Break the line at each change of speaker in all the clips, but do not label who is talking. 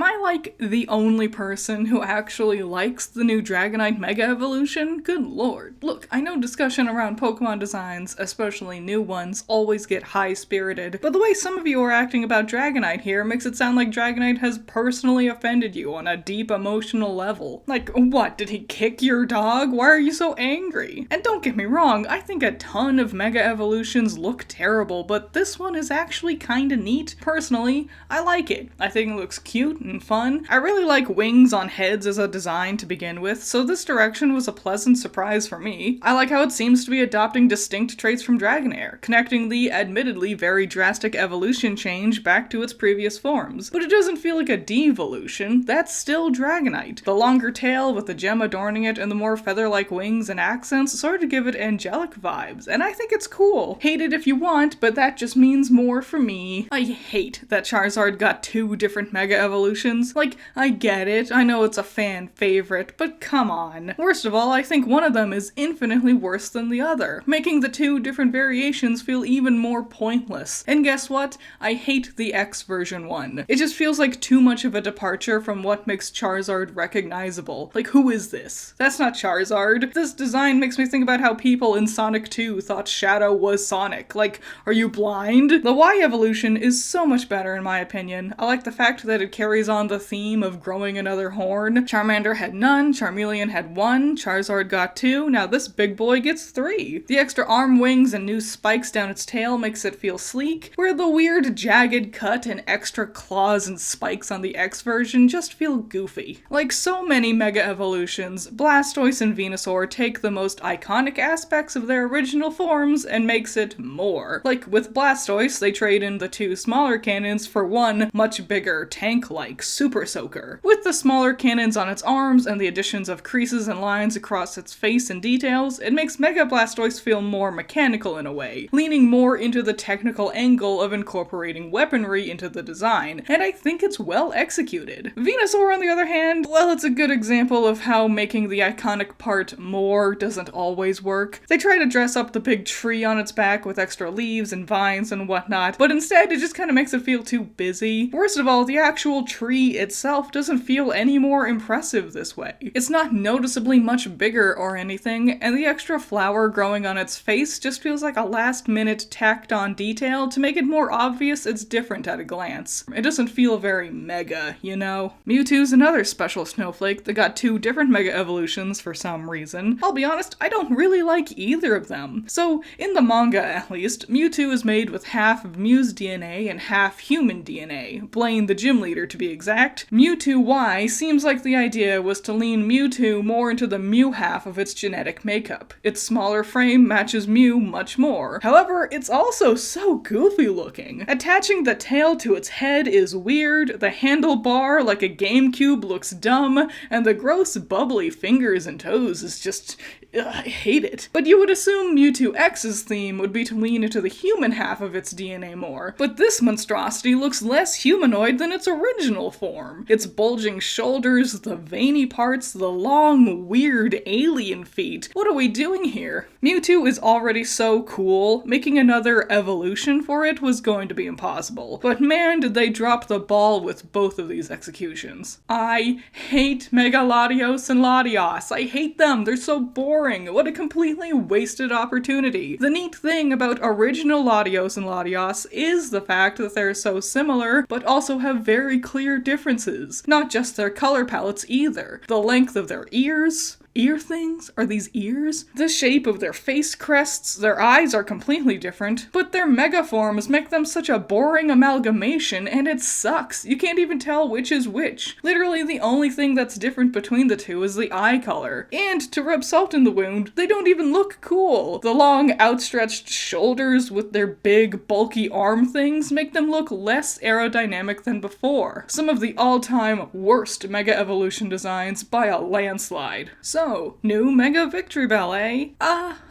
Am I like the only person who actually likes the new Dragonite Mega Evolution? Good lord. Look, I know discussion around Pokemon designs, especially new ones, always get high-spirited, but the way some of you are acting about Dragonite here makes it sound like Dragonite has personally offended you on a deep emotional level. Like, what, did he kick your dog? Why are you so angry? And don't get me wrong, I think a ton of Mega Evolutions look terrible, but this one is actually kinda neat. Personally, I like it. I think it looks cute and fun. I really like wings on heads as a design to begin with, so this direction was a pleasant surprise for me. I like how it seems to be adopting distinct traits from Dragonair, connecting the admittedly very drastic evolution change back to its previous forms. But it doesn't feel like a devolution, that's still Dragonite. The longer tail with the gem adorning it and the more feather-like wings and accents sort of give it angelic vibes, and I think it's cool. Hate it if you want, but that just means more for me. I hate that Charizard got 2 different Mega Evolutions. Like, I get it, I know it's a fan favorite, but come on. Worst of all, I think one of them is infinitely worse than the other, making the 2 different variations feel even more pointless. And guess what? I hate the X version one. It just feels like too much of a departure from what makes Charizard recognizable. Like, who is this? That's not Charizard. This design makes me think about how people in Sonic 2 thought Shadow was Sonic. Like, are you blind? The Y evolution is so much better in my opinion. I like the fact that it carries on the theme of growing another horn. Charmander had none, Charmeleon had 1, Charizard got 2, now this big boy gets 3. The extra arm wings and new spikes down its tail makes it feel sleek, where the weird jagged cut and extra claws and spikes on the X version just feel goofy. Like so many Mega Evolutions, Blastoise and Venusaur take the most iconic aspects of their original forms and makes it more. Like with Blastoise, they trade in the 2 smaller cannons for 1 much bigger tank-like Super Soaker. With the smaller cannons on its arms and the additions of creases and lines across its face and details, it makes Mega Blastoise feel more mechanical in a way, leaning more into the technical angle of incorporating weaponry into the design, and I think it's well executed. Venusaur, on the other hand, well, it's a good example of how making the iconic part more doesn't always work. They try to dress up the big tree on its back with extra leaves and vines and whatnot, but instead it just kind of makes it feel too busy. Worst of all, the actual tree itself doesn't feel any more impressive this way. It's not noticeably much bigger or anything, and the extra flower growing on its face just feels like a last-minute tacked-on detail to make it more obvious it's different at a glance. It doesn't feel very mega, you know? Mewtwo's another special snowflake that got 2 different Mega Evolutions for some reason. I'll be honest, I don't really like either of them. So, in the manga at least, Mewtwo is made with half of Mew's DNA and half human DNA, Blaine the gym leader to be exact. Mewtwo Y seems like the idea was to lean Mewtwo more into the Mew half of its genetic makeup. Its smaller frame matches Mew much more. However, it's also so goofy looking. Attaching the tail to its head is weird, the handlebar like a GameCube looks dumb, and the gross bubbly fingers and toes is just... I hate it. But you would assume Mewtwo X's theme would be to lean into the human half of its DNA more, but this monstrosity looks less humanoid than its original form. Its bulging shoulders, the veiny parts, the long, weird alien feet. What are we doing here? Mewtwo is already so cool, making another evolution for it was going to be impossible. But man, did they drop the ball with both of these executions. I hate Mega Latios and Latios. I hate them, they're so boring. What a completely wasted opportunity. The neat thing about original Latios and Latios is the fact that they're so similar, but also have very clear differences. Not just their color palettes either. The length of their ears, ear things? Are these ears? The shape of their face crests, their eyes are completely different, but their mega forms make them such a boring amalgamation, and it sucks. You can't even tell which is which. Literally the only thing that's different between the two is the eye color. And to rub salt in the wound, they don't even look cool. The long, outstretched shoulders with their big, bulky arm things make them look less aerodynamic than before. Some of the all-time worst Mega Evolution designs by a landslide. So, new Mega Victory Ballet?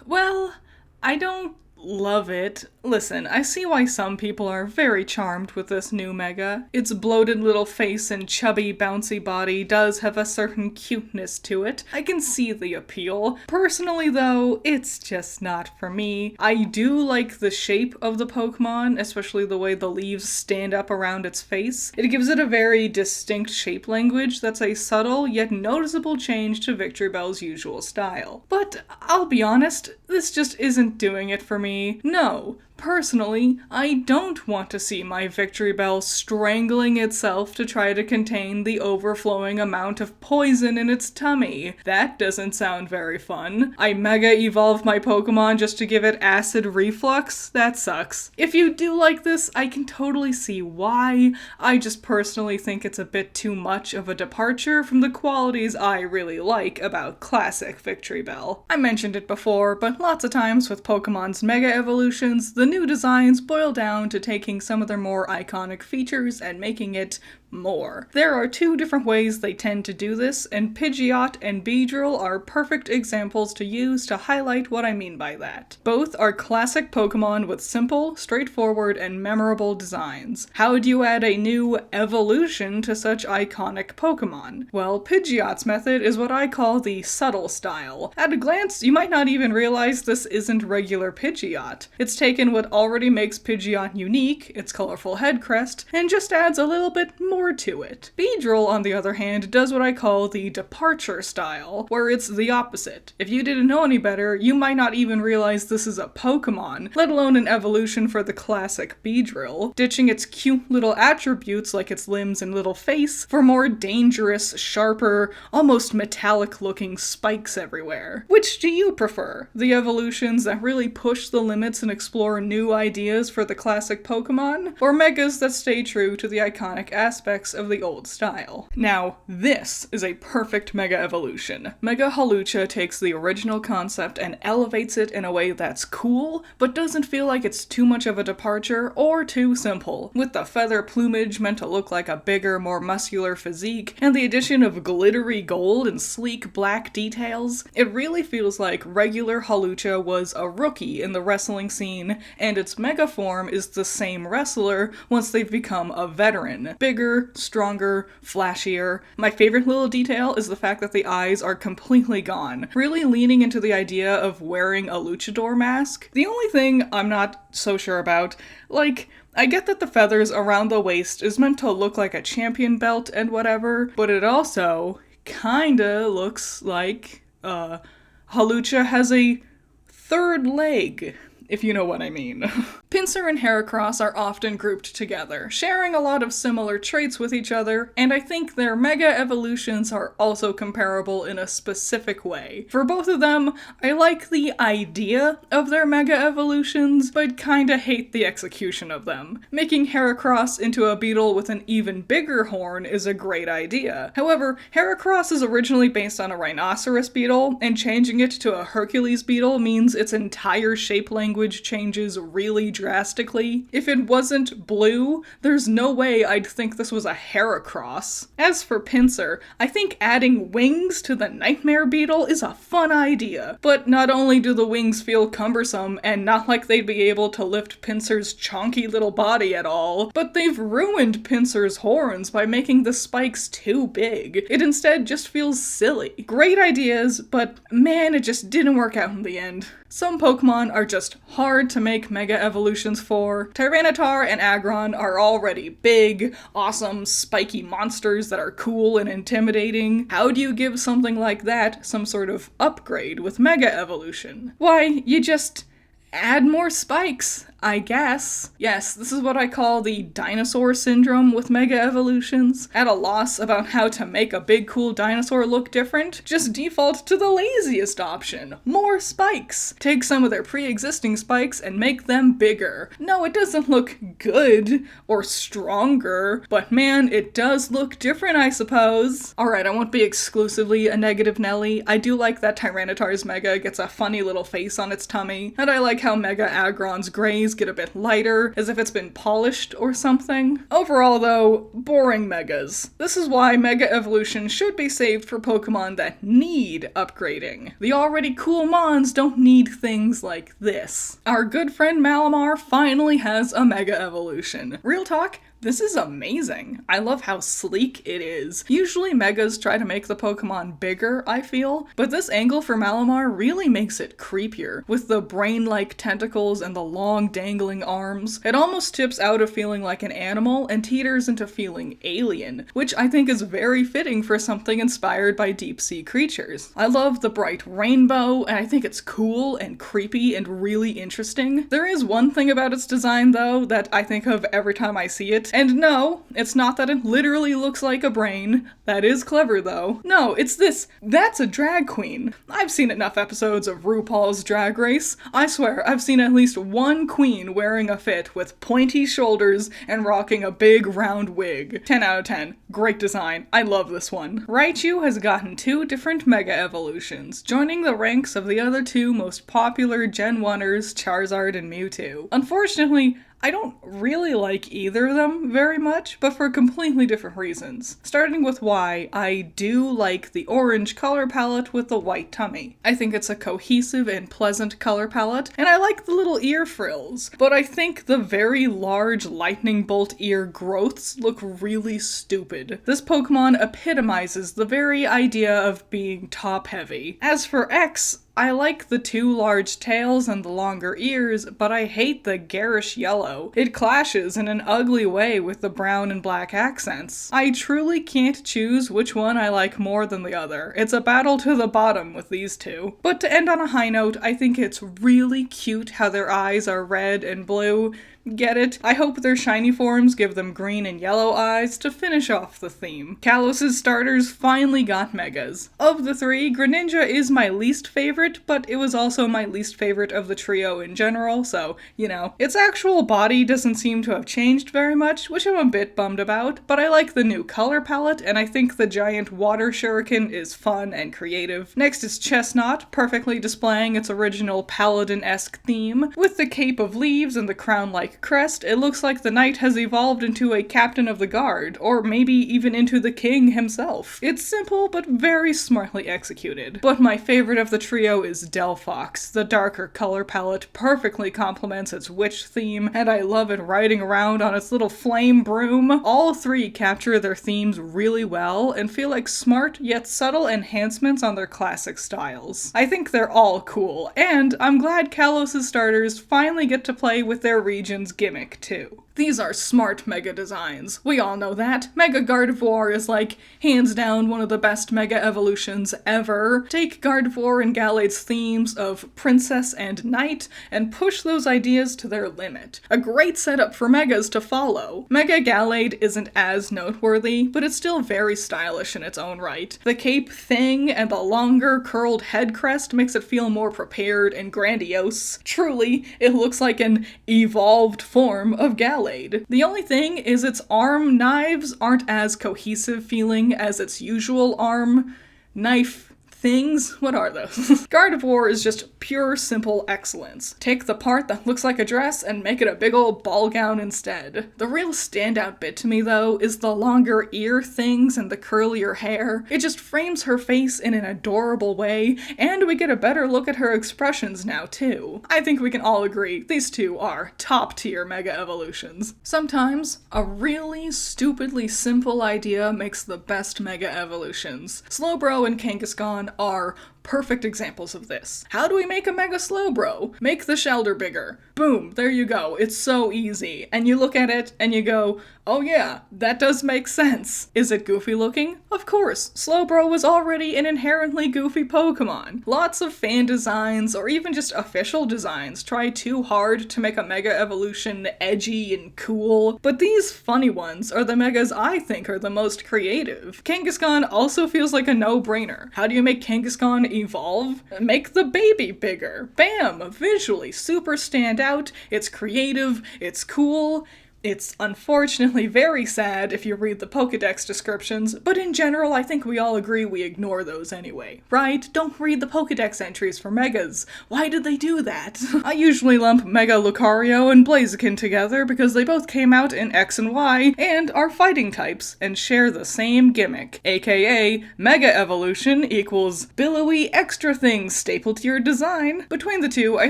Well, I don't love it. Listen, I see why some people are very charmed with this new Mega. Its bloated little face and chubby, bouncy body does have a certain cuteness to it. I can see the appeal. Personally, though, it's just not for me. I do like the shape of the Pokemon, especially the way the leaves stand up around its face. It gives it a very distinct shape language that's a subtle yet noticeable change to Victory Bell's usual style. But I'll be honest, this just isn't doing it for me. No. Personally, I don't want to see my Victory Bell strangling itself to try to contain the overflowing amount of poison in its tummy. That doesn't sound very fun. I Mega Evolve my Pokemon just to give it acid reflux? That sucks. If you do like this, I can totally see why. I just personally think it's a bit too much of a departure from the qualities I really like about classic Victory Bell. I mentioned it before, but lots of times with Pokemon's Mega Evolutions, the new designs boil down to taking some of their more iconic features and making it more. There are two different ways they tend to do this, and Pidgeot and Beedrill are perfect examples to use to highlight what I mean by that. Both are classic Pokemon with simple, straightforward, and memorable designs. How do you add a new evolution to such iconic Pokemon? Well, Pidgeot's method is what I call the subtle style. At a glance, you might not even realize this isn't regular Pidgeot. It's taken what already makes Pidgeot unique, its colorful head crest, and just adds a little bit more to it. Beedrill, on the other hand, does what I call the departure style, where it's the opposite. If you didn't know any better, you might not even realize this is a Pokemon, let alone an evolution for the classic Beedrill, ditching its cute little attributes like its limbs and little face for more dangerous, sharper, almost metallic-looking spikes everywhere. Which do you prefer? The evolutions that really push the limits and explore new ideas for the classic Pokemon, or Megas that stay true to the iconic aspects of the old style? Now, this is a perfect Mega Evolution. Mega Hawlucha takes the original concept and elevates it in a way that's cool, but doesn't feel like it's too much of a departure or too simple. With the feather plumage meant to look like a bigger, more muscular physique, and the addition of glittery gold and sleek black details, it really feels like regular Hawlucha was a rookie in the wrestling scene, and its Mega form is the same wrestler once they've become a veteran. Bigger, stronger, flashier. My favorite little detail is the fact that the eyes are completely gone, really leaning into the idea of wearing a luchador mask. The only thing I'm not so sure about, I get that the feathers around the waist is meant to look like a champion belt and whatever, but it also kinda looks like, Hawlucha has a third leg, if you know what I mean. Pinsir and Heracross are often grouped together, sharing a lot of similar traits with each other, and I think their Mega Evolutions are also comparable in a specific way. For both of them, I like the idea of their Mega Evolutions, but kinda hate the execution of them. Making Heracross into a beetle with an even bigger horn is a great idea. However, Heracross is originally based on a rhinoceros beetle, and changing it to a Hercules beetle means its entire shape language changes really drastically. If it wasn't blue, there's no way I'd think this was a Heracross. As for Pinsir, I think adding wings to the Nightmare Beetle is a fun idea, but not only do the wings feel cumbersome and not like they'd be able to lift Pinsir's chonky little body at all, but they've ruined Pinsir's horns by making the spikes too big. It instead just feels silly. Great ideas, but man, it just didn't work out in the end. Some Pokemon are just hard to make Mega Evolutions for. Tyranitar and Aggron are already big, awesome, spiky monsters that are cool and intimidating. How do you give something like that some sort of upgrade with Mega Evolution? Why, you just add more spikes, I guess. Yes, this is what I call the dinosaur syndrome with Mega Evolutions. At a loss about how to make a big cool dinosaur look different, just default to the laziest option. More spikes. Take some of their pre-existing spikes and make them bigger. No, it doesn't look good or stronger, but man, it does look different, I suppose. Alright, I won't be exclusively a negative Nelly. I do like that Tyranitar's Mega gets a funny little face on its tummy, and I like how Mega Aggron's grays bodies get a bit lighter, as if it's been polished or something. Overall though, boring megas. This is why Mega Evolution should be saved for Pokemon that need upgrading. The already cool Mons don't need things like this. Our good friend Malamar finally has a Mega Evolution. Real talk, this is amazing. I love how sleek it is. Usually Megas try to make the Pokemon bigger, I feel, but this angle for Malamar really makes it creepier. With the brain-like tentacles and the long dangling arms, it almost tips out of feeling like an animal and teeters into feeling alien, which I think is very fitting for something inspired by deep-sea creatures. I love the bright rainbow, and I think it's cool and creepy and really interesting. There is one thing about its design, though, that I think of every time I see it. And no, it's not that it literally looks like a brain. That is clever, though. No, it's this. That's a drag queen. I've seen enough episodes of RuPaul's Drag Race. I swear, I've seen at least one queen wearing a fit with pointy shoulders and rocking a big round wig. 10 out of 10. Great design. I love this one. Raichu has gotten 2 different Mega Evolutions, joining the ranks of the other 2 most popular Gen 1ers, Charizard and Mewtwo. Unfortunately, I don't really like either of them very much, but for completely different reasons. Starting with why I do like the orange color palette with the white tummy. I think it's a cohesive and pleasant color palette, and I like the little ear frills, but I think the very large lightning bolt ear growths look really stupid. This Pokemon epitomizes the very idea of being top-heavy. As for X, I like the 2 large tails and the longer ears, but I hate the garish yellow. It clashes in an ugly way with the brown and black accents. I truly can't choose which one I like more than the other. It's a battle to the bottom with these 2. But to end on a high note, I think it's really cute how their eyes are red and blue. Get it? I hope their shiny forms give them green and yellow eyes to finish off the theme. Kalos' starters finally got Megas. Of the 3, Greninja is my least favorite, but it was also my least favorite of the trio in general, so, you know. Its actual body doesn't seem to have changed very much, which I'm a bit bummed about, but I like the new color palette, and I think the giant water shuriken is fun and creative. Next is Chestnut, perfectly displaying its original paladin-esque theme. With the cape of leaves and the crown-like crest, it looks like the knight has evolved into a captain of the guard, or maybe even into the king himself. It's simple, but very smartly executed. But my favorite of the trio is Delphox. The darker color palette perfectly complements its witch theme, and I love it riding around on its little flame broom. All 3 capture their themes really well, and feel like smart yet subtle enhancements on their classic styles. I think they're all cool, and I'm glad Kalos' starters finally get to play with their region's gimmick too. These are smart Mega designs. We all know that. Mega Gardevoir is like, hands down, one of the best Mega Evolutions ever. Take Gardevoir and Gallade's themes of princess and knight and push those ideas to their limit. A great setup for Megas to follow. Mega Gallade isn't as noteworthy, but it's still very stylish in its own right. The cape thing and the longer curled head crest makes it feel more prepared and grandiose. Truly, it looks like an evolved form of Gallade. The only thing is its arm knives aren't as cohesive feeling as its usual arm knife things? What are those? Gardevoir is just pure, simple excellence. Take the part that looks like a dress and make it a big old ball gown instead. The real standout bit to me, though, is the longer ear things and the curlier hair. It just frames her face in an adorable way, and we get a better look at her expressions now, too. I think we can all agree these 2 are top-tier Mega Evolutions. Sometimes, a really stupidly simple idea makes the best Mega Evolutions. Slowbro and Kangaskhan are perfect examples of this. How do we make a Mega Slowbro? Make the shoulder bigger. Boom, there you go. It's so easy. And you look at it and you go, oh yeah, that does make sense. Is it goofy looking? Of course. Slowbro was already an inherently goofy Pokemon. Lots of fan designs, or even just official designs, try too hard to make a Mega Evolution edgy and cool, but these funny ones are the Megas I think are the most creative. Kangaskhan also feels like a no-brainer. How do you make Kangaskhan evolve? Make the baby bigger. Bam! Visually super stand out, it's creative, it's cool. It's unfortunately very sad if you read the Pokedex descriptions, but in general I think we all agree we ignore those anyway, right? Don't read the Pokedex entries for Megas. Why did they do that? I usually lump Mega Lucario and Blaziken together because they both came out in X and Y and are fighting types and share the same gimmick, aka Mega Evolution equals billowy extra things stapled to your design. Between the two, I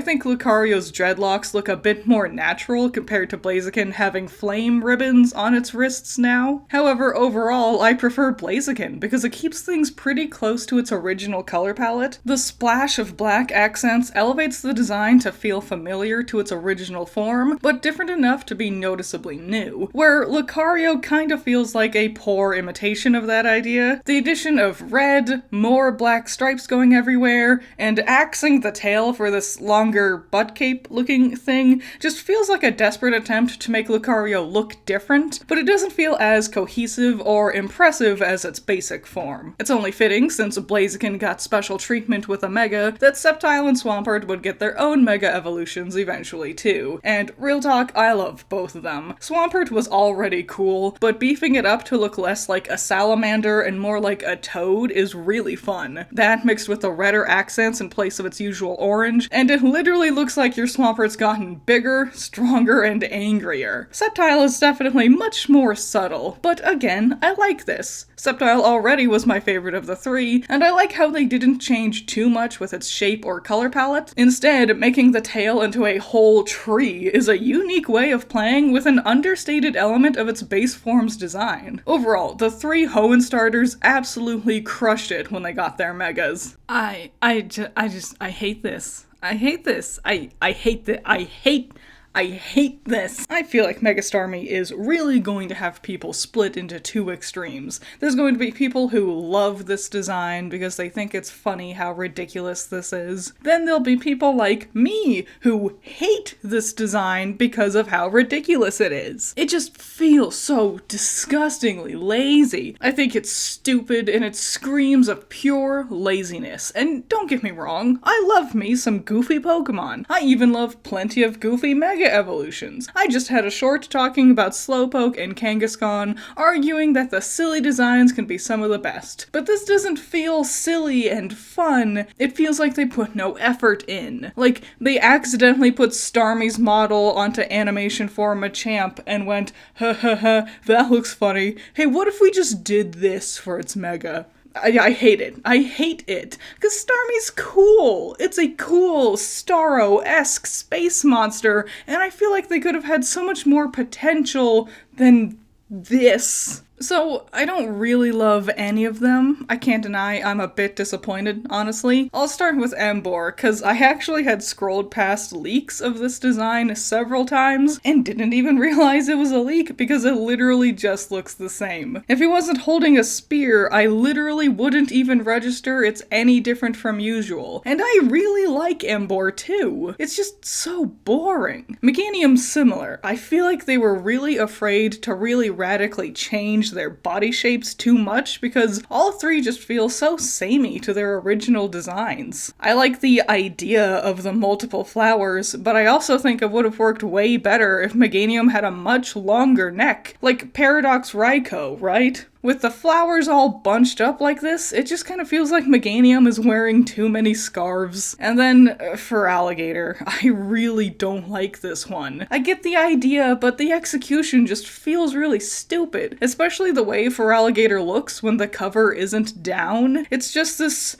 think Lucario's dreadlocks look a bit more natural compared to Blaziken having flame ribbons on its wrists now. However, overall, I prefer Blaziken because it keeps things pretty close to its original color palette. The splash of black accents elevates the design to feel familiar to its original form, but different enough to be noticeably new, where Lucario kind of feels like a poor imitation of that idea. The addition of red, more black stripes going everywhere, and axing the tail for this longer butt cape looking thing just feels like a desperate attempt to make Lucario look different, but it doesn't feel as cohesive or impressive as its basic form. It's only fitting, since Blaziken got special treatment with a Mega, that Sceptile and Swampert would get their own Mega evolutions eventually too. And real talk, I love both of them. Swampert was already cool, but beefing it up to look less like a salamander and more like a toad is really fun. That mixed with the redder accents in place of its usual orange, and it literally looks like your Swampert's gotten bigger, stronger, and angrier. Sceptile is definitely much more subtle, but again, I like this. Sceptile already was my favorite of the three, and I like how they didn't change too much with its shape or color palette. Instead, making the tail into a whole tree is a unique way of playing with an understated element of its base form's design. Overall, the three Hoenn starters absolutely crushed it when they got their Megas. I hate this. I hate this. I hate this. I feel like Mega Starmie is really going to have people split into two extremes. There's going to be people who love this design because they think it's funny how ridiculous this is. Then there'll be people like me who hate this design because of how ridiculous it is. It just feels so disgustingly lazy. I think it's stupid and it screams of pure laziness. And don't get me wrong, I love me some goofy Pokemon. I even love plenty of goofy Mega evolutions. I just had a short talking about Slowpoke and Kangaskhan, arguing that the silly designs can be some of the best. But this doesn't feel silly and fun. It feels like they put no effort in. Like, they accidentally put Starmie's model onto animation for Machamp and went, ha ha ha, that looks funny. Hey, what if we just did this for its Mega? I hate it. I hate it. Because Starmie's cool. It's a cool, Starro-esque space monster, and I feel like they could have had so much more potential than this. So, I don't really love any of them. I can't deny I'm a bit disappointed, honestly. I'll start with Emboar, cause I actually had scrolled past leaks of this design several times and didn't even realize it was a leak because it literally just looks the same. If he wasn't holding a spear, I literally wouldn't even register it's any different from usual. And I really like Emboar too. It's just so boring. Meganium's similar. I feel like they were really afraid to really radically change their body shapes too much because all three just feel so samey to their original designs. I like the idea of the multiple flowers, but I also think it would have worked way better if Meganium had a much longer neck, like Paradox Raikou, right? With the flowers all bunched up like this, it just kind of feels like Meganium is wearing too many scarves. And then, for Alligator, I really don't like this one. I get the idea, but the execution just feels really stupid, especially the way for Alligator looks when the cover isn't down. It's just this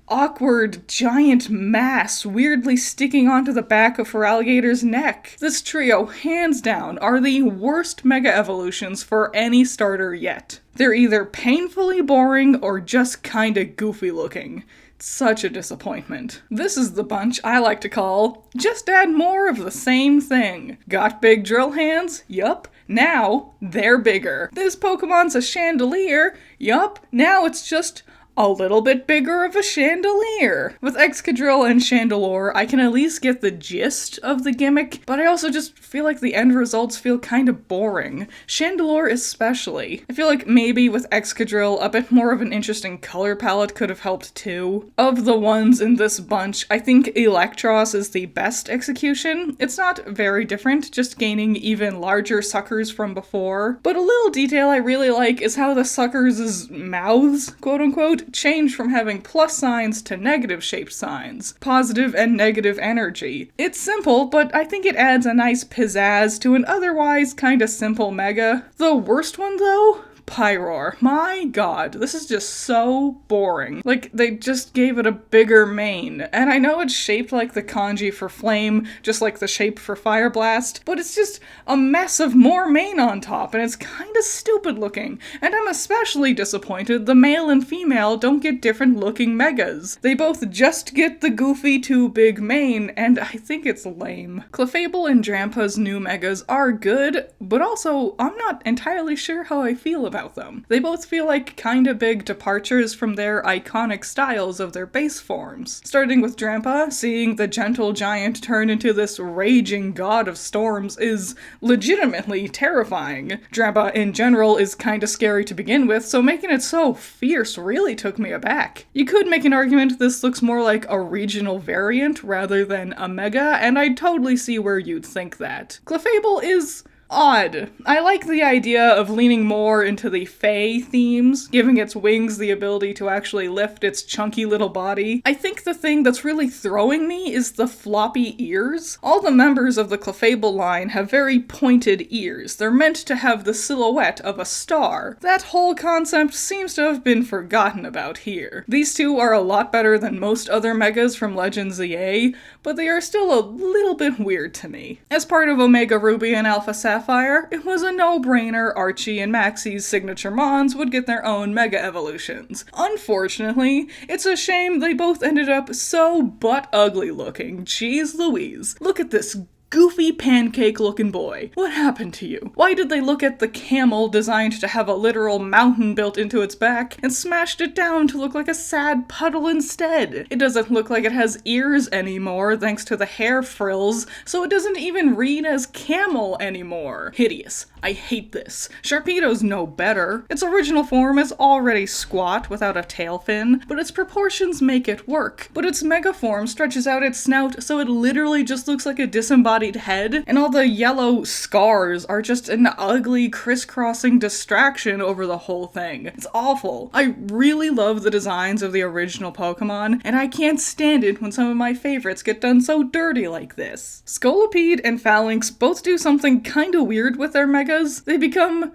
awkward giant mass weirdly sticking onto the back of Feraligator's neck. This trio, hands down, are the worst Mega Evolutions for any starter yet. They're either painfully boring or just kinda goofy looking. Such a disappointment. This is the bunch I like to call, just add more of the same thing. Got big drill hands? Yup. Now, they're bigger. This Pokemon's a chandelier? Yup. Now it's just a little bit bigger of a chandelier. With Excadrill and Chandelure, I can at least get the gist of the gimmick, but I also just feel like the end results feel kind of boring. Chandelure especially. I feel like maybe with Excadrill, a bit more of an interesting color palette could have helped too. Of the ones in this bunch, I think Electros is the best execution. It's not very different, just gaining even larger suckers from before. But a little detail I really like is how the suckers' mouths, quote unquote, change from having plus signs to negative shaped signs. Positive and negative energy. It's simple, but I think it adds a nice pizzazz to an otherwise kinda simple mega. The worst one though? Pyroar. My god, this is just so boring. Like, they just gave it a bigger mane. And I know it's shaped like the kanji for flame, just like the shape for fire blast, but it's just a mess of more mane on top, and it's kinda stupid looking. And I'm especially disappointed the male and female don't get different looking megas. They both just get the goofy too big mane, and I think it's lame. Clefable and Drampa's new megas are good, but also I'm not entirely sure how I feel about them. They both feel like kinda big departures from their iconic styles of their base forms. Starting with Drampa, seeing the gentle giant turn into this raging god of storms is legitimately terrifying. Drampa in general is kinda scary to begin with, so making it so fierce really took me aback. You could make an argument this looks more like a regional variant rather than a mega, and I totally see where you'd think that. Clefable is odd. I like the idea of leaning more into the Fae themes, giving its wings the ability to actually lift its chunky little body. I think the thing that's really throwing me is the floppy ears. All the members of the Clefable line have very pointed ears. They're meant to have the silhouette of a star. That whole concept seems to have been forgotten about here. These two are a lot better than most other megas from Legends ZA, but they are still a little bit weird to me. As part of Omega Ruby and Alpha Sapphire, it was a no-brainer Archie and Maxie's signature Mons would get their own Mega Evolutions. Unfortunately, it's a shame they both ended up so butt-ugly looking. Jeez Louise. Look at this goofy pancake-looking boy. What happened to you? Why did they look at the camel designed to have a literal mountain built into its back and smashed it down to look like a sad puddle instead? It doesn't look like it has ears anymore thanks to the hair frills, so it doesn't even read as camel anymore. Hideous. I hate this. Sharpedo's no better. Its original form is already squat without a tail fin, but its proportions make it work. But its mega form stretches out its snout so it literally just looks like a disembodied head, and all the yellow scars are just an ugly crisscrossing distraction over the whole thing. It's awful. I really love the designs of the original Pokemon, and I can't stand it when some of my favorites get done so dirty like this. Scolipede and Phalanx both do something kinda weird with their megas. They become,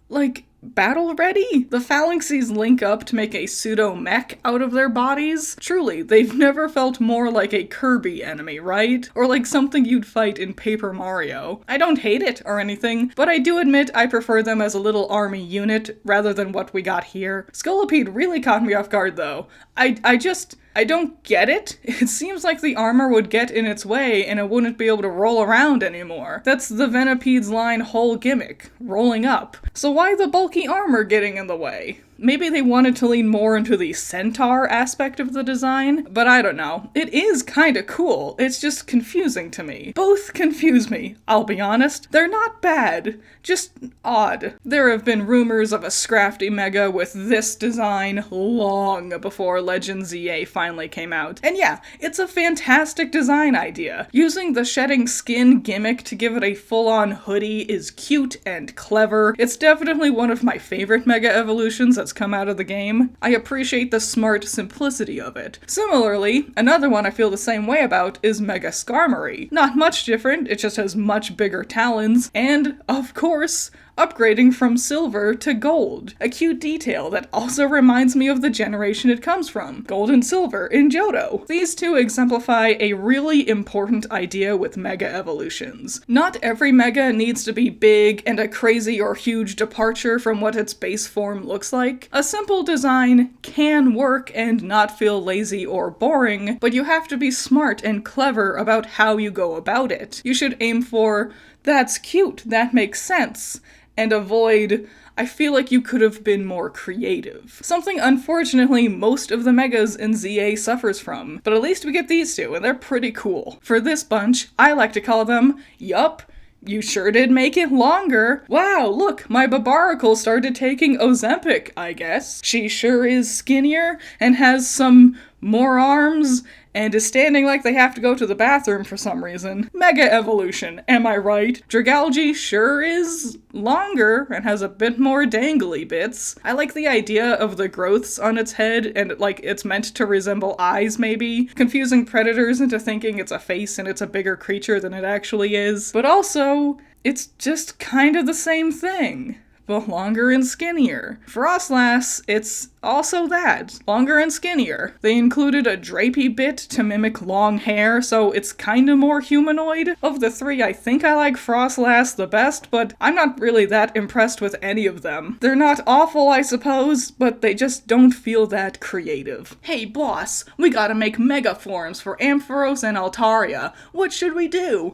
like, battle ready? The Phalanxes link up to make a pseudo-mech out of their bodies. Truly, they've never felt more like a Kirby enemy, right? Or like something you'd fight in Paper Mario. I don't hate it or anything, but I do admit I prefer them as a little army unit rather than what we got here. Scolipede really caught me off guard though. I don't get it. It seems like the armor would get in its way and it wouldn't be able to roll around anymore. That's the Venopede's line whole gimmick, rolling up. So why the bulky armor getting in the way? Maybe they wanted to lean more into the centaur aspect of the design, but I don't know. It is kinda cool, it's just confusing to me. Both confuse me, I'll be honest. They're not bad, just odd. There have been rumors of a Scrafty Mega with this design long before Legends ZA finally came out. And yeah, it's a fantastic design idea. Using the shedding skin gimmick to give it a full-on hoodie is cute and clever. It's definitely one of my favorite Mega Evolutions that's come out of the game. I appreciate the smart simplicity of it. Similarly, another one I feel the same way about is Mega Skarmory. Not much different, it just has much bigger talons, and, of course, upgrading from silver to gold. A cute detail that also reminds me of the generation it comes from, gold and silver in Johto. These two exemplify a really important idea with Mega Evolutions. Not every Mega needs to be big and a crazy or huge departure from what its base form looks like. A simple design can work and not feel lazy or boring, but you have to be smart and clever about how you go about it. You should aim for that's cute, that makes sense, and avoid, I feel like you could have been more creative. Something unfortunately most of the megas in ZA suffers from, but at least we get these two, and they're pretty cool. For this bunch, I like to call them, yup, you sure did make it longer. Wow, look, my Babaracle started taking Ozempic, I guess. She sure is skinnier and has some more arms and is standing like they have to go to the bathroom for some reason. Mega evolution, am I right? Dragalge sure is longer and has a bit more dangly bits. I like the idea of the growths on its head and like it's meant to resemble eyes maybe, confusing predators into thinking it's a face and it's a bigger creature than it actually is. But also, it's just kind of the same thing, but longer and skinnier. Frostlass, it's also that, longer and skinnier. They included a drapey bit to mimic long hair, so it's kinda more humanoid. Of the three, I think I like Frostlass the best, but I'm not really that impressed with any of them. They're not awful, I suppose, but they just don't feel that creative. Hey boss, we gotta make mega forms for Ampharos and Altaria. What should we do?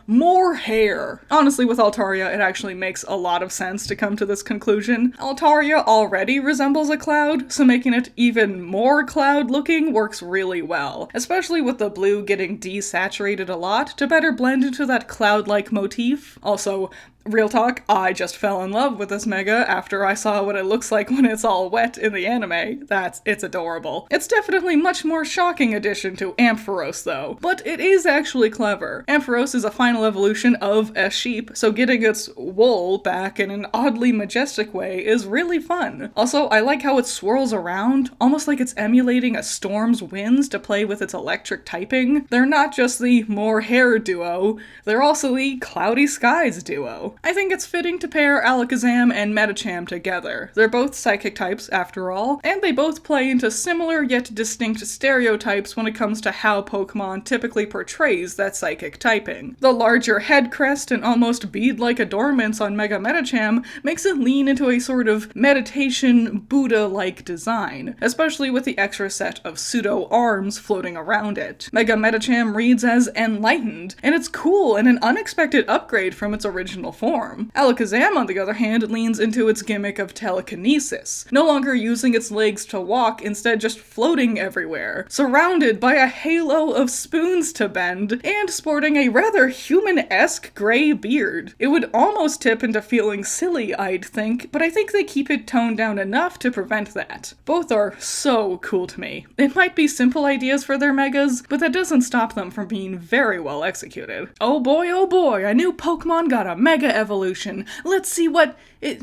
More hair. Honestly, with Altaria, it actually makes a lot of sense to come to this conclusion. Altaria already resembles a cloud, so making it even more cloud-looking works really well, especially with the blue getting desaturated a lot to better blend into that cloud-like motif. Also, real talk, I just fell in love with this mega after I saw what it looks like when it's all wet in the anime. It's adorable. It's definitely much more shocking addition to Ampharos though, but it is actually clever. Ampharos is a final evolution of a sheep, so getting its wool back in an oddly majestic way is really fun. Also, I like how it swirls around, almost like it's emulating a storm's winds to play with its electric typing. They're not just the more hair duo, they're also the cloudy skies duo. I think it's fitting to pair Alakazam and Medicham together. They're both psychic types, after all, and they both play into similar yet distinct stereotypes when it comes to how Pokemon typically portrays that psychic typing. The larger head crest and almost bead-like adornments on Mega Medicham makes it lean into a sort of meditation Buddha-like design, especially with the extra set of pseudo-arms floating around it. Mega Medicham reads as enlightened, and it's cool and an unexpected upgrade from its original form. Alakazam, on the other hand, leans into its gimmick of telekinesis, no longer using its legs to walk, instead just floating everywhere, surrounded by a halo of spoons to bend, and sporting a rather human-esque gray beard. It would almost tip into feeling silly, I'd think, but I think they keep it toned down enough to prevent that. Both are so cool to me. It might be simple ideas for their megas, but that doesn't stop them from being very well executed. Oh boy, a new Pokemon got a mega evolution. Let's see what it...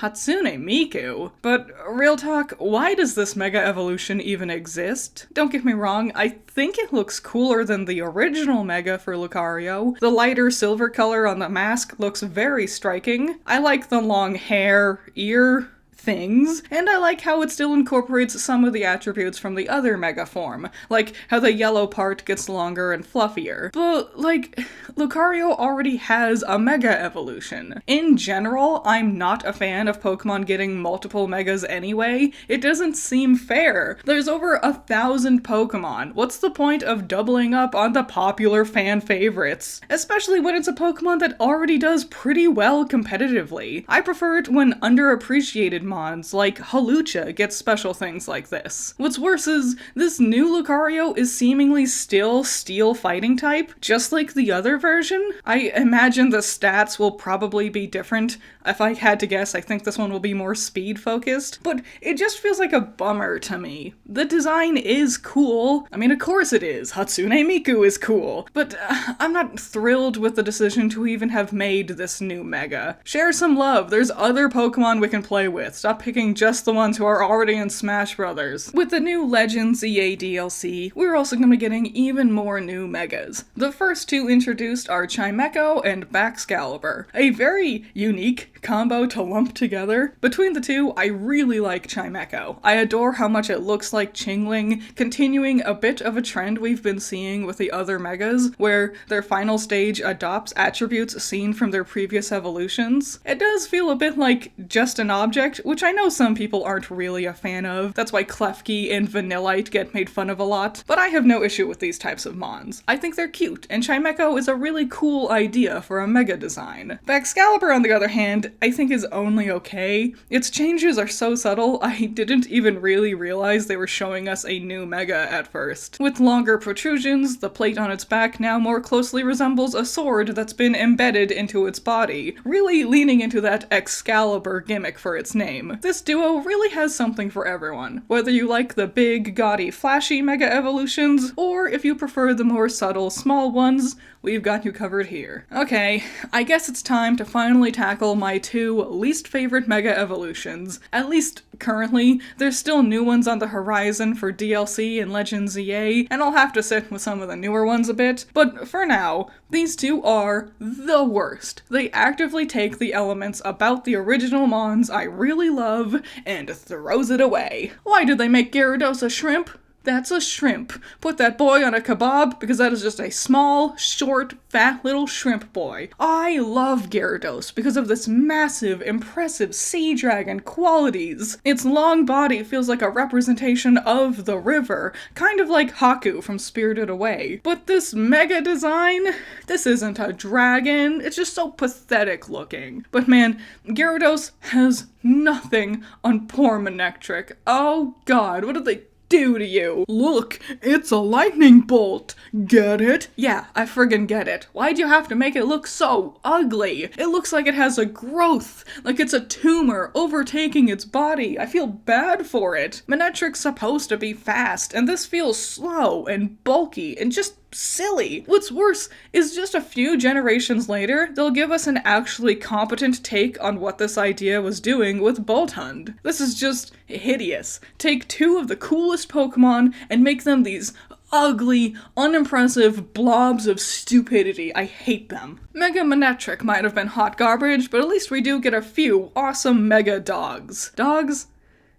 Hatsune Miku. But real talk, why does this mega evolution even exist? Don't get me wrong, I think it looks cooler than the original mega for Lucario. The lighter silver color on the mask looks very striking. I like the long hair, ear things, and I like how it still incorporates some of the attributes from the other mega form, like how the yellow part gets longer and fluffier. But, like, Lucario already has a mega evolution. In general, I'm not a fan of Pokemon getting multiple megas anyway. It doesn't seem fair. There's over 1,000 Pokemon. What's the point of doubling up on the popular fan favorites? Especially when it's a Pokemon that already does pretty well competitively. I prefer it when underappreciated mons like Hawlucha get special things like this. What's worse is, this new Lucario is seemingly still Steel fighting type, just like the other version. I imagine the stats will probably be different. If I had to guess, I think this one will be more speed focused, but it just feels like a bummer to me. The design is cool. I mean, of course it is. Hatsune Miku is cool, but I'm not thrilled with the decision to even have made this new mega. Share some love. There's other Pokemon we can play with. Stop picking just the ones who are already in Smash Brothers. With the new Legends EA DLC, we're also going to be getting even more new megas. The first two introduced are Chimecho and Baxcalibur, a very unique combo to lump together. Between the two, I really like Chimecho. I adore how much it looks like Chingling, continuing a bit of a trend we've been seeing with the other megas, where their final stage adopts attributes seen from their previous evolutions. It does feel a bit like just an object, which I know some people aren't really a fan of. That's why Klefki and Vanillite get made fun of a lot, but I have no issue with these types of mons. I think they're cute, and Chimecho is a really cool idea for a mega design. Baxcalibur, on the other hand, I think is only okay. Its changes are so subtle, I didn't even really realize they were showing us a new mega at first. With longer protrusions, the plate on its back now more closely resembles a sword that's been embedded into its body, really leaning into that Excalibur gimmick for its name. This duo really has something for everyone, whether you like the big, gaudy, flashy mega evolutions, or if you prefer the more subtle, small ones, we've got you covered here. Okay, I guess it's time to finally tackle my two least favorite mega evolutions. At least currently, there's still new ones on the horizon for DLC and Legends EA, and I'll have to sit with some of the newer ones a bit, but for now, these two are the worst. They actively take the elements about the original mons I really love and throws it away. Why did they make Gyarados a shrimp? That's a shrimp. Put that boy on a kebab because that is just a small, short, fat little shrimp boy. I love Gyarados because of this massive, impressive sea dragon qualities. Its long body feels like a representation of the river, kind of like Haku from Spirited Away. But this mega design, this isn't a dragon, it's just so pathetic looking. But man, Gyarados has nothing on poor Manectric. Oh god, what did they do to you? Look, it's a lightning bolt. Get it? Yeah, I friggin' get it. Why'd you have to make it look so ugly? It looks like it has a growth, like it's a tumor overtaking its body. I feel bad for it. Manectric's supposed to be fast, and this feels slow and bulky and just silly. What's worse is just a few generations later, they'll give us an actually competent take on what this idea was doing with Boltund. This is just hideous. Take two of the coolest Pokemon and make them these ugly, unimpressive blobs of stupidity. I hate them. Mega Manectric might have been hot garbage, but at least we do get a few awesome mega dogs. Dogs?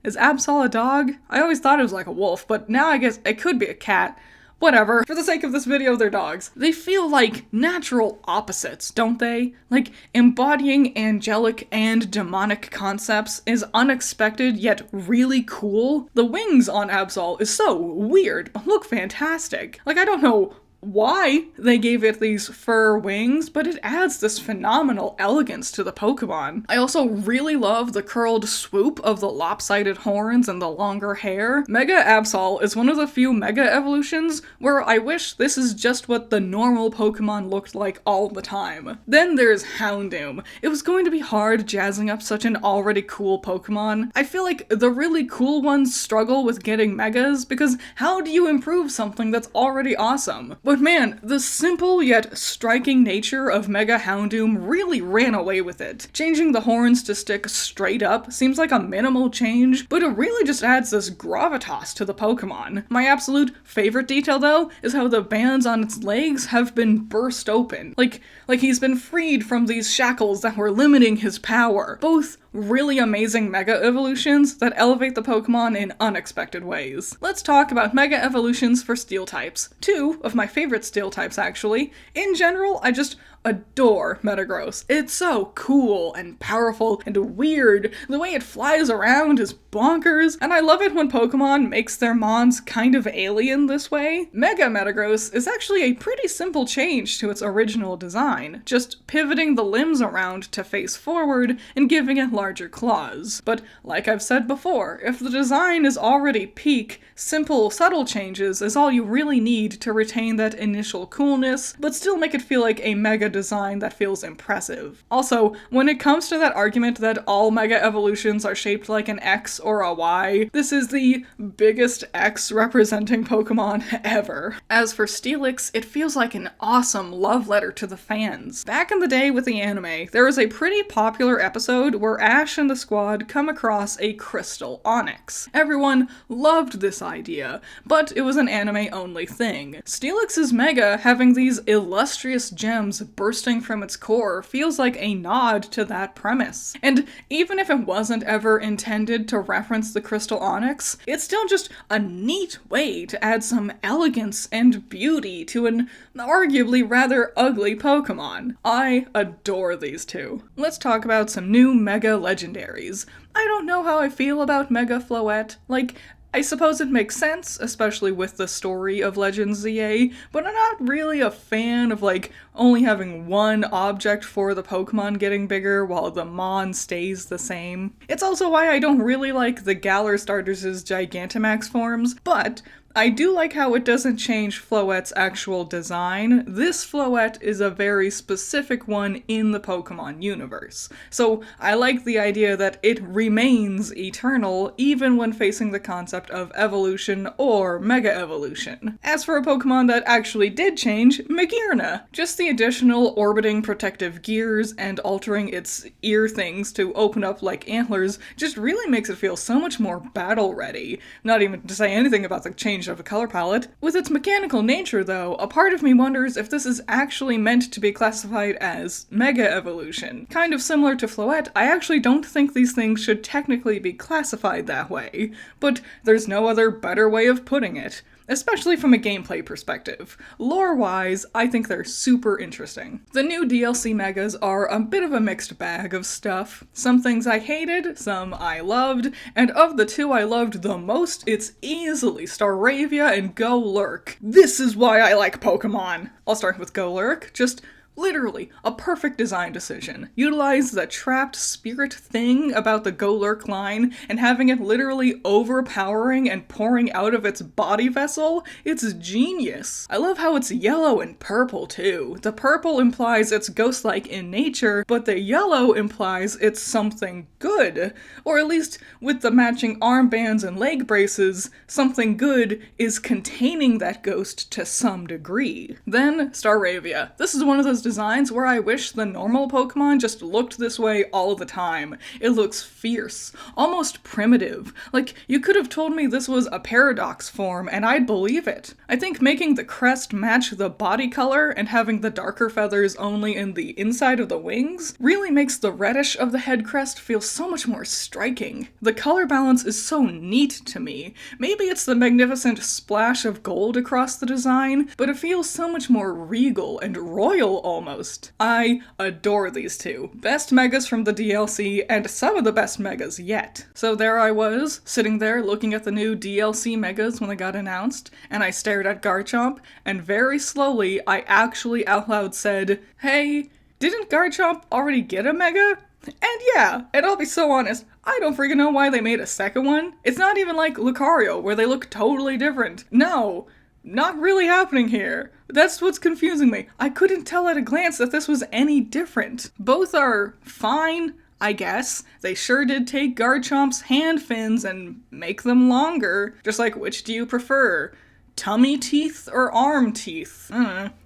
Is Absol a dog? I always thought it was like a wolf, but now I guess it could be a cat. Whatever, for the sake of this video, they're dogs. They feel like natural opposites, don't they? Like, embodying angelic and demonic concepts is unexpected yet really cool. The wings on Absol is so weird, but look fantastic. Like, I don't know why they gave it these fur wings, but it adds this phenomenal elegance to the Pokemon. I also really love the curled swoop of the lopsided horns and the longer hair. Mega Absol is one of the few Mega evolutions where I wish this is just what the normal Pokemon looked like all the time. Then there's Houndoom. It was going to be hard jazzing up such an already cool Pokemon. I feel like the really cool ones struggle with getting Megas because how do you improve something that's already awesome? But man, the simple yet striking nature of Mega Houndoom really ran away with it. Changing the horns to stick straight up seems like a minimal change, but it really just adds this gravitas to the Pokemon. My absolute favorite detail though is how the bands on its legs have been burst open. Like he's been freed from these shackles that were limiting his power. Both really amazing Mega evolutions that elevate the Pokemon in unexpected ways. Let's talk about Mega evolutions for Steel types. Two of my favorite Steel types, actually. In general, I just adore Metagross. It's so cool and powerful and weird. The way it flies around is bonkers, and I love it when Pokemon makes their mons kind of alien this way. Mega Metagross is actually a pretty simple change to its original design, just pivoting the limbs around to face forward and giving it larger claws. But like I've said before, if the design is already peak, simple, subtle changes is all you really need to retain that initial coolness, but still make it feel like a Mega design that feels impressive. Also, when it comes to that argument that all Mega evolutions are shaped like an X or a Y, this is the biggest X representing Pokemon ever. As for Steelix, it feels like an awesome love letter to the fans. Back in the day with the anime, there was a pretty popular episode where Ash and the squad come across a crystal onyx. Everyone loved this idea, but it was an anime-only thing. Steelix's Mega having these illustrious gems bursting from its core feels like a nod to that premise. And even if it wasn't ever intended to reference the crystal onyx, it's still just a neat way to add some elegance and beauty to an arguably rather ugly Pokemon. I adore these two. Let's talk about some new Mega Legendaries. I don't know how I feel about Mega Floette. Like, I suppose it makes sense, especially with the story of Legends ZA, but I'm not really a fan of, like, only having one object for the Pokemon getting bigger while the Mon stays the same. It's also why I don't really like the Galar Starters' Gigantamax forms, but I do like how it doesn't change Floette's actual design. This Floette is a very specific one in the Pokemon universe. So I like the idea that it remains eternal even when facing the concept of evolution or Mega Evolution. As for a Pokemon that actually did change, Magearna. Just the additional orbiting protective gears and altering its ear things to open up like antlers just really makes it feel so much more battle ready. Not even to say anything about the change of a color palette. With its mechanical nature, though, a part of me wonders if this is actually meant to be classified as Mega Evolution. Kind of similar to Floette, I actually don't think these things should technically be classified that way, but there's no other better way of putting it. Especially from a gameplay perspective. Lore-wise, I think they're super interesting. The new DLC Megas are a bit of a mixed bag of stuff. Some things I hated, some I loved, and of the two I loved the most, it's easily Staravia and Golurk. This is why I like Pokemon! I'll start with Golurk. Just literally, a perfect design decision. Utilize the trapped spirit thing about the Golurk line and having it literally overpowering and pouring out of its body vessel. It's genius. I love how it's yellow and purple too. The purple implies it's ghost-like in nature, but the yellow implies it's something good. Or at least, with the matching armbands and leg braces, something good is containing that ghost to some degree. Then, Staravia. This is one of those designs where I wish the normal Pokemon just looked this way all the time. It looks fierce, almost primitive. Like, you could have told me this was a Paradox form and I'd believe it. I think making the crest match the body color and having the darker feathers only in the inside of the wings really makes the reddish of the head crest feel so much more striking. The color balance is so neat to me. Maybe it's the magnificent splash of gold across the design, but it feels so much more regal and royal almost. I adore these two. Best megas from the DLC, and some of the best megas yet. So there I was, sitting there looking at the new DLC megas when they got announced, and I stared at Garchomp, and very slowly I actually out loud said, "Hey, didn't Garchomp already get a mega?" And yeah, and I'll be so honest, I don't freaking know why they made a second one. It's not even like Lucario, where they look totally different. No, not really happening here. That's what's confusing me. I couldn't tell at a glance that this was any different. Both are fine, I guess. They sure did take Garchomp's hand fins and make them longer. Just like, which do you prefer? Tummy teeth or arm teeth?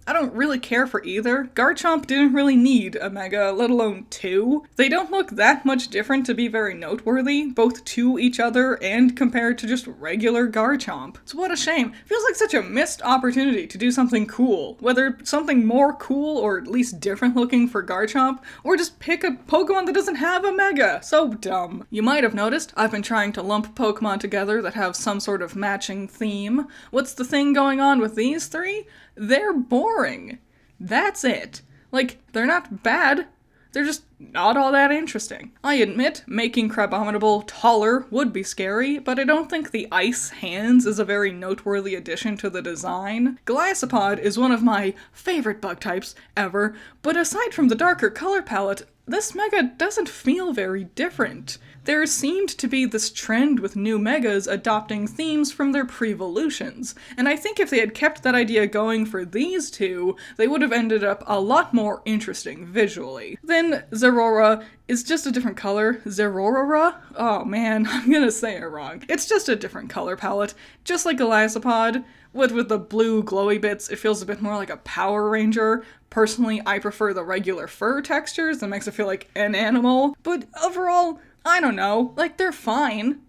I don't really care for either. Garchomp didn't really need a mega, let alone two. They don't look that much different to be very noteworthy, both to each other and compared to just regular Garchomp. So what a shame. Feels like such a missed opportunity to do something cool. Whether something more cool or at least different looking for Garchomp, or just pick a Pokemon that doesn't have a mega. So dumb. You might have noticed I've been trying to lump Pokemon together that have some sort of matching theme. What's the thing going on with these three? They're boring. That's it. Like, they're not bad. They're just not all that interesting. I admit, making Crabominable taller would be scary, but I don't think the ice hands is a very noteworthy addition to the design. Golisopod is one of my favorite bug types ever, but aside from the darker color palette, this mega doesn't feel very different. There seemed to be this trend with new megas adopting themes from their pre-evolutions, and I think if they had kept that idea going for these two, they would have ended up a lot more interesting visually. Then Zeraora is just a different color. Zeraora? Oh man, I'm gonna say it wrong. It's just a different color palette, just like Golisopod. With the blue glowy bits, it feels a bit more like a Power Ranger. Personally, I prefer the regular fur textures that makes it feel like an animal, but overall, I don't know, like, they're fine.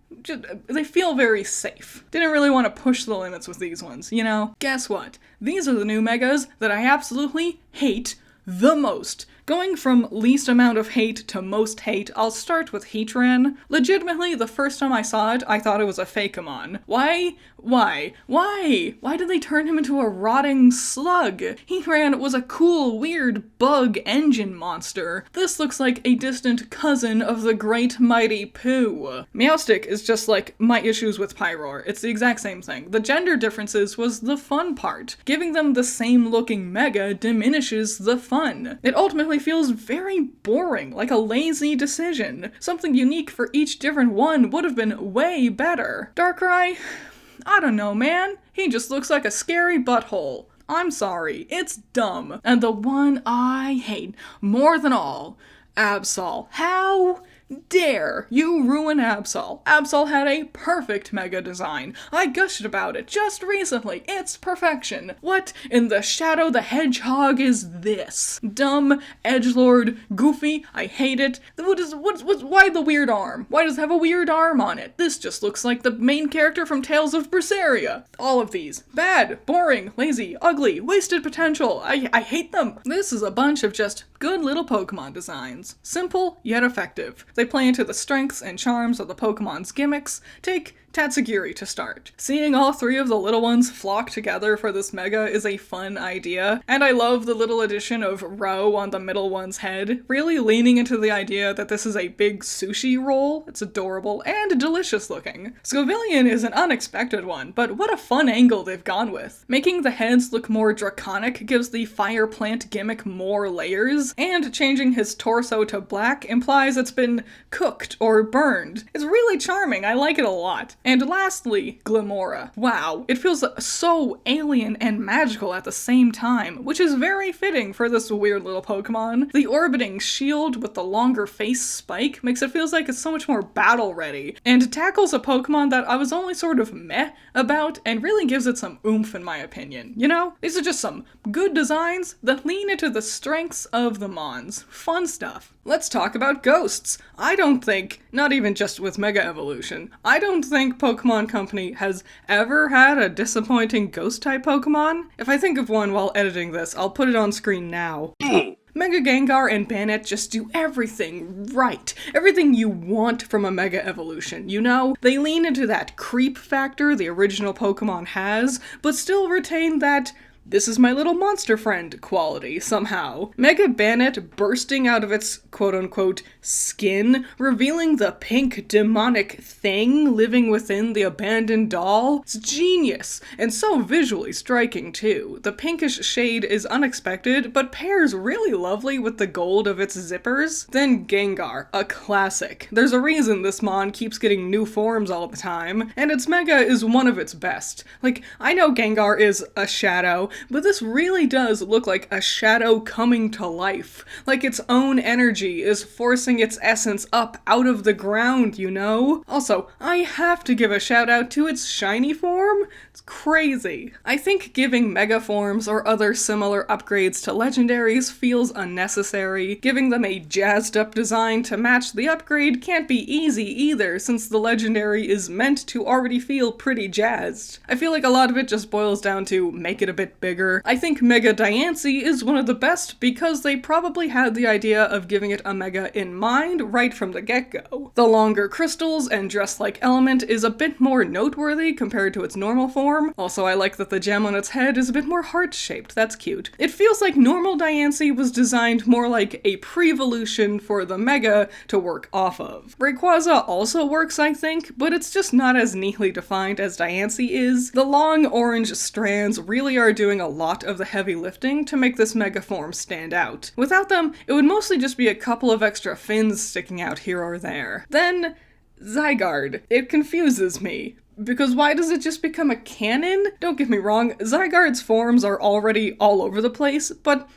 They feel very safe. Didn't really want to push the limits with these ones, you know? Guess what? These are the new megas that I absolutely hate the most. Going from least amount of hate to most hate, I'll start with Heatran. Legitimately, the first time I saw it, I thought it was a Fakeamon. Why? Why did they turn him into a rotting slug? Heatran was a cool, weird bug engine monster. This looks like a distant cousin of the great mighty Pooh. Meowstic is just like my issues with Pyroar. It's the exact same thing. The gender differences was the fun part. Giving them the same looking Mega diminishes the fun. It ultimately feels very boring, like a lazy decision. Something unique for each different one would have been way better. Darkrai? I don't know, man. He just looks like a scary butthole. I'm sorry, it's dumb. And the one I hate more than all, Absol. How dare you ruin Absol? Absol had a perfect Mega design. I gushed about it just recently. It's perfection. What in the Shadow the Hedgehog is this? Dumb, edgelord, goofy, I hate it. Why the weird arm? Why does it have a weird arm on it? This just looks like the main character from Tales of Berseria. All of these. Bad, boring, lazy, ugly, wasted potential. I hate them. This is a bunch of just good little Pokemon designs. Simple, yet effective. They play into the strengths and charms of the Pokemon's gimmicks. Take Tatsugiri to start. Seeing all three of the little ones flock together for this Mega is a fun idea, and I love the little addition of Row on the middle one's head, really leaning into the idea that this is a big sushi roll. It's adorable and delicious looking. Scovillian is an unexpected one, but what a fun angle they've gone with. Making the heads look more draconic gives the fire plant gimmick more layers, and changing his torso to black implies it's been cooked or burned. It's really charming, I like it a lot. And lastly, Glimora. Wow, it feels so alien and magical at the same time, which is very fitting for this weird little Pokemon. The orbiting shield with the longer face spike makes it feel like it's so much more battle ready, and tackles a Pokemon that I was only sort of meh about, and really gives it some oomph in my opinion. You know, these are just some good designs that lean into the strengths of the Mons. Fun stuff. Let's talk about ghosts. I don't think, not even just with Mega Evolution, I don't think Pokemon Company has ever had a disappointing ghost-type Pokemon. If I think of one while editing this, I'll put it on screen now. Mega Gengar and Banette just do everything right. Everything you want from a Mega Evolution, you know? They lean into that creep factor the original Pokemon has, but still retain that this is my little monster friend quality, somehow. Mega Banette bursting out of its quote-unquote skin, revealing the pink demonic thing living within the abandoned doll. It's genius, and so visually striking too. The pinkish shade is unexpected, but pairs really lovely with the gold of its zippers. Then Gengar, a classic. There's a reason this mon keeps getting new forms all the time, and its Mega is one of its best. Like, I know Gengar is a shadow, but this really does look like a shadow coming to life. Like its own energy is forcing its essence up out of the ground, you know? Also, I have to give a shout out to its shiny form. It's crazy. I think giving mega forms or other similar upgrades to legendaries feels unnecessary. Giving them a jazzed up design to match the upgrade can't be easy either, since the legendary is meant to already feel pretty jazzed. I feel like a lot of it just boils down to make it a bit bigger. I think Mega Diancie is one of the best because they probably had the idea of giving it a Mega in mind right from the get-go. The longer crystals and dress-like element is a bit more noteworthy compared to its normal form. Also, I like that the gem on its head is a bit more heart-shaped. That's cute. It feels like normal Diancie was designed more like a pre-evolution for the Mega to work off of. Rayquaza also works, I think, but it's just not as neatly defined as Diancie is. The long orange strands really are doing a lot of the heavy lifting to make this Mega form stand out. Without them, it would mostly just be a couple of extra fins sticking out here or there. Then, Zygarde. It confuses me. Because why does it just become a cannon? Don't get me wrong, Zygarde's forms are already all over the place, but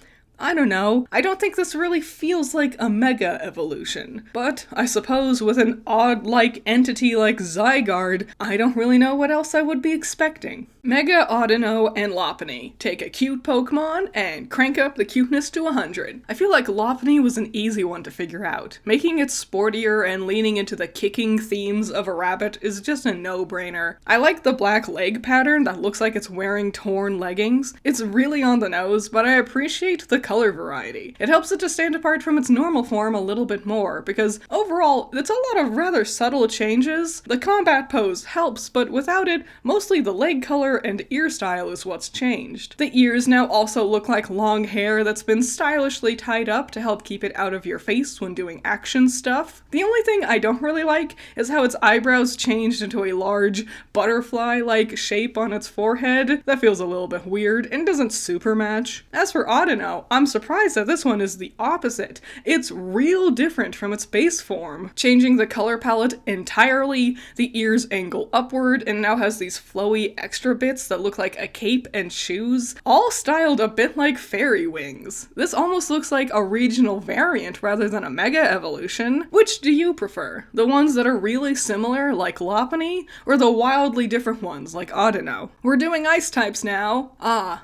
I don't know. I don't think this really feels like a Mega Evolution. But I suppose with an odd-like entity like Zygarde, I don't really know what else I would be expecting. Mega Audino and Lopunny. Take a cute Pokemon and crank up the cuteness to 100. I feel like Lopunny was an easy one to figure out. Making it sportier and leaning into the kicking themes of a rabbit is just a no-brainer. I like the black leg pattern that looks like it's wearing torn leggings. It's really on the nose, but I appreciate the color variety. It helps it to stand apart from its normal form a little bit more, because overall, it's a lot of rather subtle changes. The combat pose helps, but without it, mostly the leg color and ear style is what's changed. The ears now also look like long hair that's been stylishly tied up to help keep it out of your face when doing action stuff. The only thing I don't really like is how its eyebrows changed into a large butterfly-like shape on its forehead. That feels a little bit weird and doesn't super match. As for Audino, I'm surprised that this one is the opposite. It's real different from its base form. Changing the color palette entirely, the ears angle upward and now has these flowy extra bits that look like a cape and shoes, all styled a bit like fairy wings. This almost looks like a regional variant rather than a mega evolution. Which do you prefer? The ones that are really similar, like Lopunny, or the wildly different ones, like Audino? We're doing ice types now.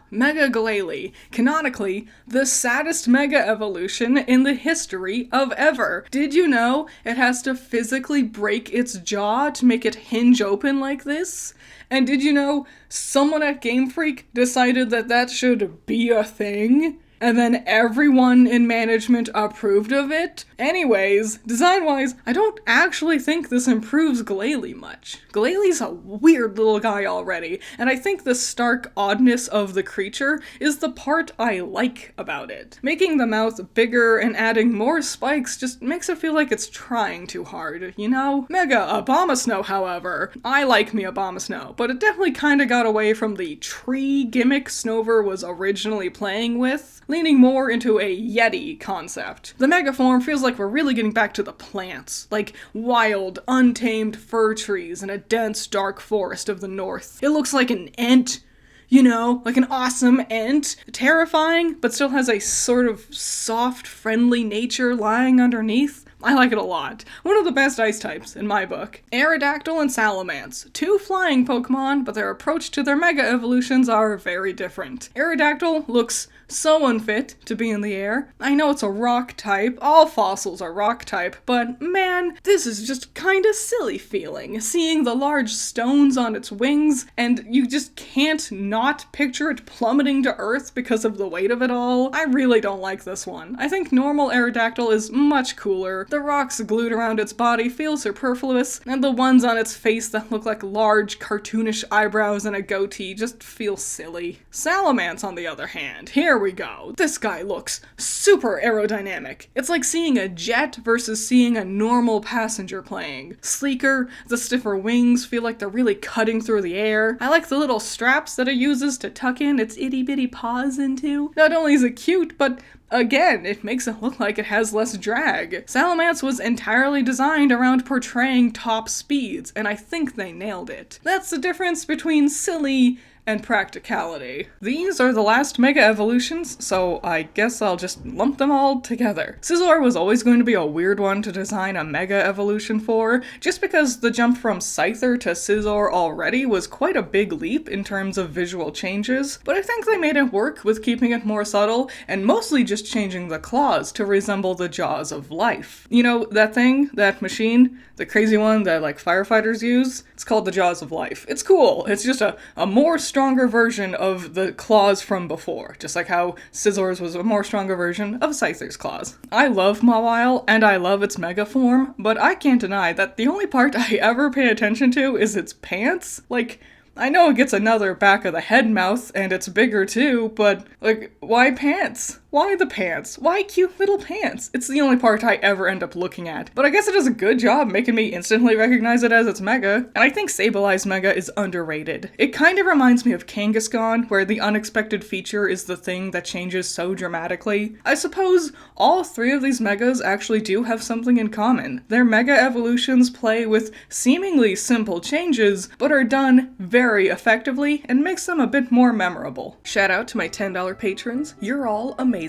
Mega Glalie. Canonically, the saddest mega evolution in the history of ever. Did you know it has to physically break its jaw to make it hinge open like this? And did you know someone at Game Freak decided that that should be a thing? And then everyone in management approved of it? Anyways, design-wise, I don't actually think this improves Glalie much. Glalie's a weird little guy already, and I think the stark oddness of the creature is the part I like about it. Making the mouth bigger and adding more spikes just makes it feel like it's trying too hard, you know? Mega Abomasnow, however, I like me Abomasnow, but it definitely kinda got away from the tree gimmick Snover was originally playing with, leaning more into a Yeti concept. The mega form feels like we're really getting back to the plants, like wild, untamed fir trees in a dense, dark forest of the north. It looks like an Ent, you know, like an awesome Ent. Terrifying, but still has a sort of soft, friendly nature lying underneath. I like it a lot. One of the best ice types, in my book. Aerodactyl and Salamence. Two flying Pokemon, but their approach to their mega evolutions are very different. Aerodactyl looks so unfit to be in the air. I know it's a rock type, all fossils are rock type, but man, this is just kinda silly feeling, seeing the large stones on its wings, and you just can't not picture it plummeting to Earth because of the weight of it all. I really don't like this one. I think normal Aerodactyl is much cooler. The rocks glued around its body feel superfluous, and the ones on its face that look like large, cartoonish eyebrows and a goatee just feel silly. Salamence, on the other hand, here we go. This guy looks super aerodynamic. It's like seeing a jet versus seeing a normal passenger plane. Sleeker, the stiffer wings feel like they're really cutting through the air. I like the little straps that it uses to tuck in its itty bitty paws into. Not only is it cute, but again, it makes it look like it has less drag. Salamence was entirely designed around portraying top speeds, and I think they nailed it. That's the difference between silly and practicality. These are the last mega evolutions, so I guess I'll just lump them all together. Scizor was always going to be a weird one to design a mega evolution for, just because the jump from Scyther to Scizor already was quite a big leap in terms of visual changes, but I think they made it work with keeping it more subtle and mostly just changing the claws to resemble the jaws of life. You know, that thing, that machine, the crazy one that like firefighters use? It's called the Jaws of Life. It's cool. It's just a more stronger version of the claws from before, just like how Scizor's was a more stronger version of Scyther's claws. I love Mawile, and I love its mega form, but I can't deny that the only part I ever pay attention to is its pants. Like, I know it gets another back of the head mouth, and it's bigger too, but, like, why pants? Why the pants? Why cute little pants? It's the only part I ever end up looking at. But I guess it does a good job making me instantly recognize it as its mega. And I think Sableye mega is underrated. It kind of reminds me of Kangaskhan, where the unexpected feature is the thing that changes so dramatically. I suppose all three of these megas actually do have something in common. Their mega evolutions play with seemingly simple changes, but are done very effectively and makes them a bit more memorable. Shout out to my $10 patrons. You're all amazing.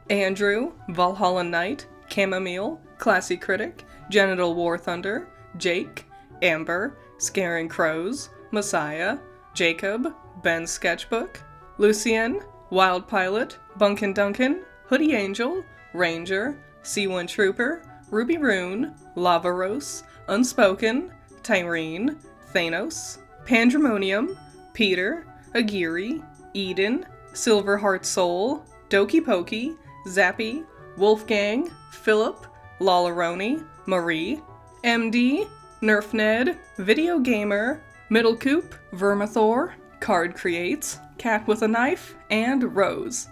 Andrew, Valhalla Knight, Chamomile, Classy Critic, Genital War Thunder, Jake, Amber, Scaring Crows, Messiah, Jacob, Ben's Sketchbook, Lucien, Wild Pilot, Bunkin Duncan, Hoodie Angel, Ranger, C1 Trooper, Ruby Rune, Lava Rose, Unspoken, Tyrene, Thanos, Pandemonium, Peter, Agiri, Eden, Silverheart Soul, Doki Poki, Zappy, Wolfgang, Philip, Lollaroni, Marie, MD, Nerf Ned, Video Gamer, Middle Coop, Vermithor, Card Creates, Cat with a Knife, and Rose.